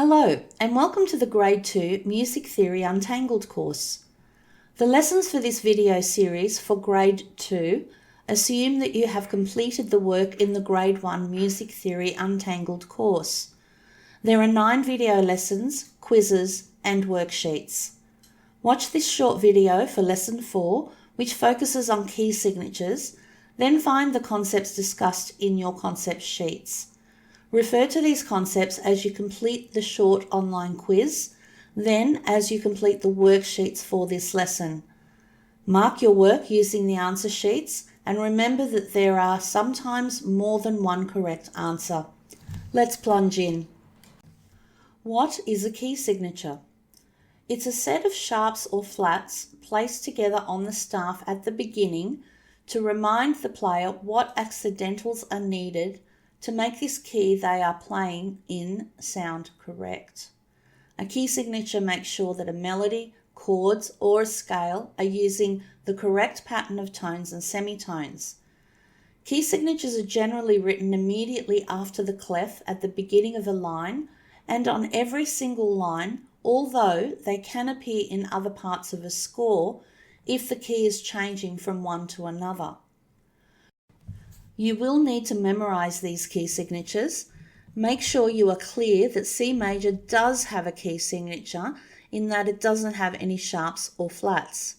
Hello, and welcome to the Grade 2 Music Theory Untangled course. The lessons for this video series for Grade 2 assume that you have completed the work in the Grade 1 Music Theory Untangled course. There are 9 video lessons, quizzes, and worksheets. Watch this short video for Lesson 4, which focuses on key signatures, then find the concepts discussed in your concept sheets. Refer to these concepts as you complete the short online quiz, then as you complete the worksheets for this lesson. Mark your work using the answer sheets and remember that there are sometimes more than one correct answer. Let's plunge in. What is a key signature? It's a set of sharps or flats placed together on the staff at the beginning to remind the player what accidentals are needed to make this key they are playing in sound correct. A key signature makes sure that a melody, chords, or a scale are using the correct pattern of tones and semitones. Key signatures are generally written immediately after the clef at the beginning of a line and on every single line, although they can appear in other parts of a score if the key is changing from one to another. You will need to memorize these key signatures. Make sure you are clear that C major does have a key signature in that it doesn't have any sharps or flats.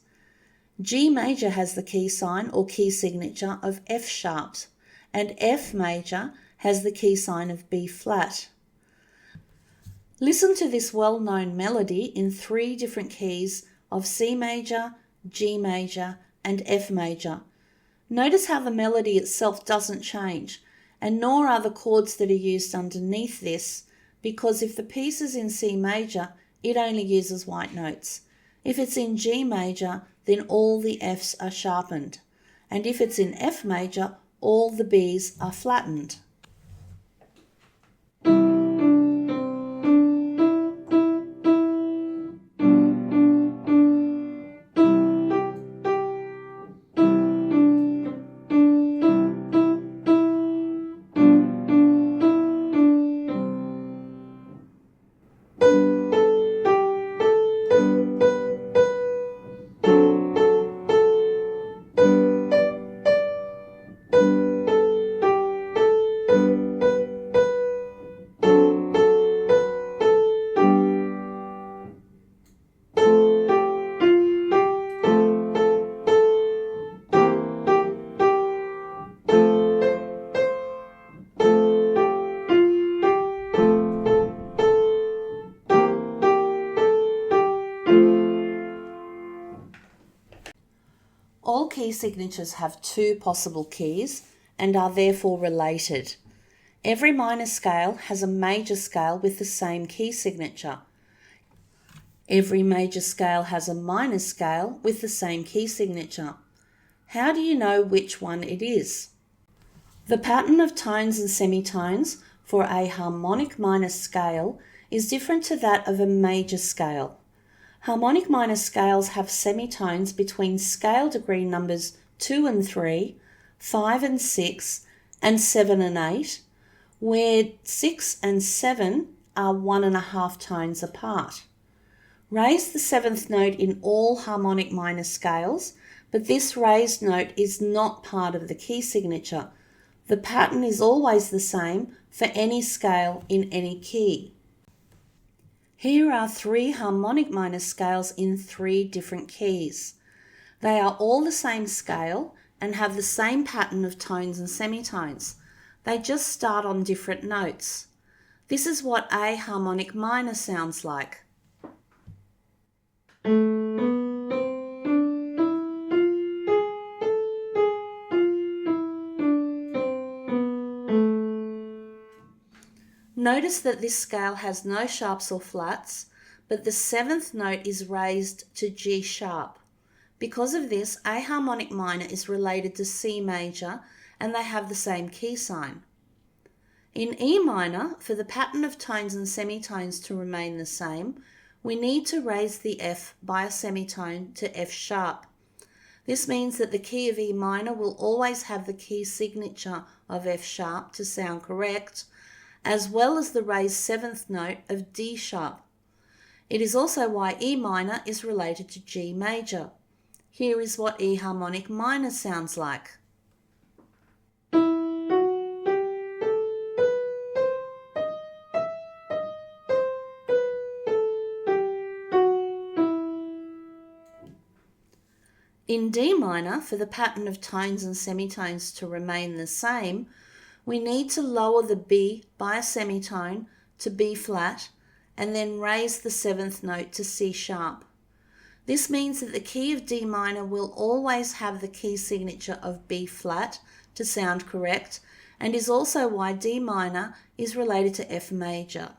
G major has the key sign or key signature of F sharp, and F major has the key sign of B flat. Listen to this well-known melody in 3 different keys of C major, G major, and F major. Notice how the melody itself doesn't change, and nor are the chords that are used underneath this, because if the piece is in C major, it only uses white notes. If it's in G major, then all the Fs are sharpened, and if it's in F major, all the Bs are flattened. All key signatures have 2 possible keys and are therefore related. Every minor scale has a major scale with the same key signature. Every major scale has a minor scale with the same key signature. How do you know which one it is? The pattern of tones and semitones for a harmonic minor scale is different to that of a major scale. Harmonic minor scales have semitones between scale degree numbers 2 and 3, 5 and 6, and 7 and 8, where 6 and 7 are 1.5 tones apart. Raise the 7th note in all harmonic minor scales, but this raised note is not part of the key signature. The pattern is always the same for any scale in any key. Here are 3 harmonic minor scales in 3 different keys. They are all the same scale and have the same pattern of tones and semitones. They just start on different notes. This is what a harmonic minor sounds like. Notice that this scale has no sharps or flats, but the 7th note is raised to G sharp. Because of this, a harmonic minor is related to C major and they have the same key sign. In E minor, for the pattern of tones and semitones to remain the same, we need to raise the F by a semitone to F sharp. This means that the key of E minor will always have the key signature of F sharp to sound correct, as well as the raised seventh note of D sharp. It is also why E minor is related to G major. Here is what E harmonic minor sounds like. In D minor, for the pattern of tones and semitones to remain the same, we need to lower the B by a semitone to B flat and then raise the seventh note to C sharp. This means that the key of D minor will always have the key signature of B flat to sound correct, and is also why D minor is related to F major.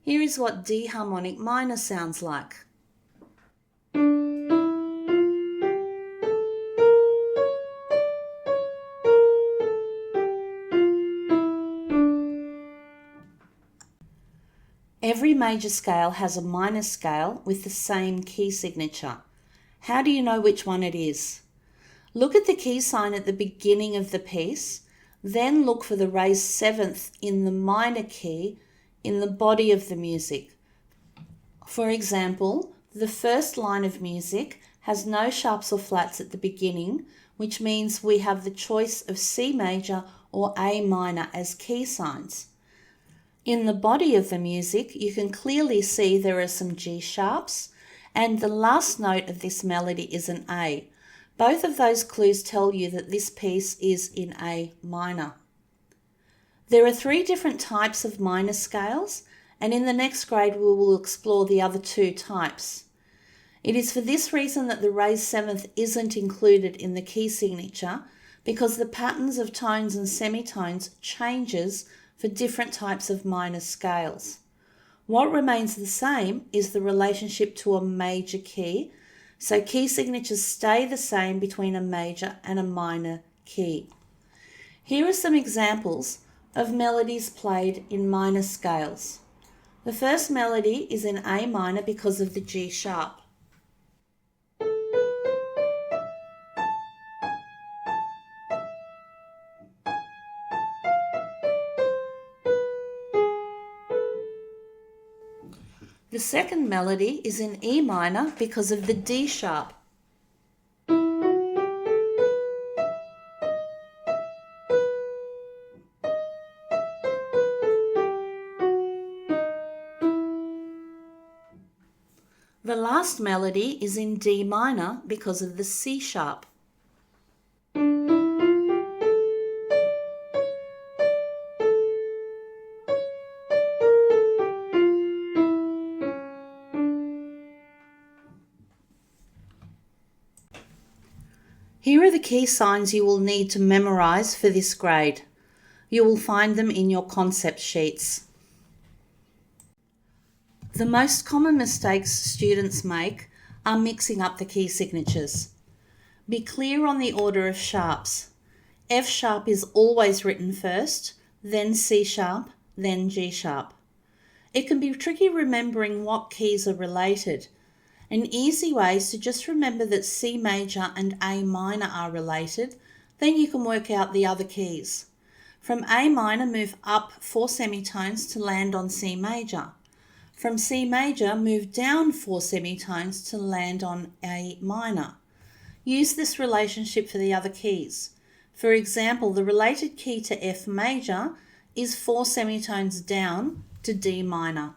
Here is what D harmonic minor sounds like. Every major scale has a minor scale with the same key signature. How do you know which one it is? Look at the key sign at the beginning of the piece, then look for the raised seventh in the minor key in the body of the music. For example, the first line of music has no sharps or flats at the beginning, which means we have the choice of C major or A minor as key signs. In the body of the music, you can clearly see there are some G sharps, and the last note of this melody is an A. Both of those clues tell you that this piece is in A minor. There are 3 different types of minor scales, and in the next grade we will explore the other 2 types. It is for this reason that the raised seventh isn't included in the key signature, because the patterns of tones and semitones changes for different types of minor scales. What remains the same is the relationship to a major key, so key signatures stay the same between a major and a minor key. Here are some examples of melodies played in minor scales. The first melody is in A minor because of the G sharp. The second melody is in E minor because of the D sharp. The last melody is in D minor because of the C sharp. Here are the key signs you will need to memorize for this grade. You will find them in your concept sheets. The most common mistakes students make are mixing up the key signatures. Be clear on the order of sharps. F sharp is always written first, then C sharp, then G sharp. It can be tricky remembering what keys are related. An easy way is to just remember that C major and A minor are related, then you can work out the other keys. From A minor, move up 4 semitones to land on C major. From C major, move down 4 semitones to land on A minor. Use this relationship for the other keys. For example, the related key to F major is 4 semitones down to D minor.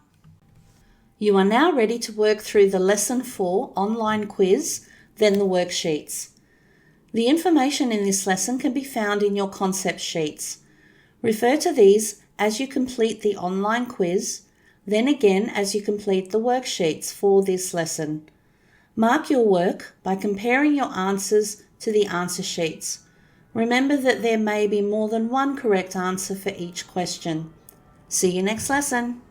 You are now ready to work through the Lesson 4 online quiz, then the worksheets. The information in this lesson can be found in your concept sheets. Refer to these as you complete the online quiz, then again as you complete the worksheets for this lesson. Mark your work by comparing your answers to the answer sheets. Remember that there may be more than one correct answer for each question. See you next lesson.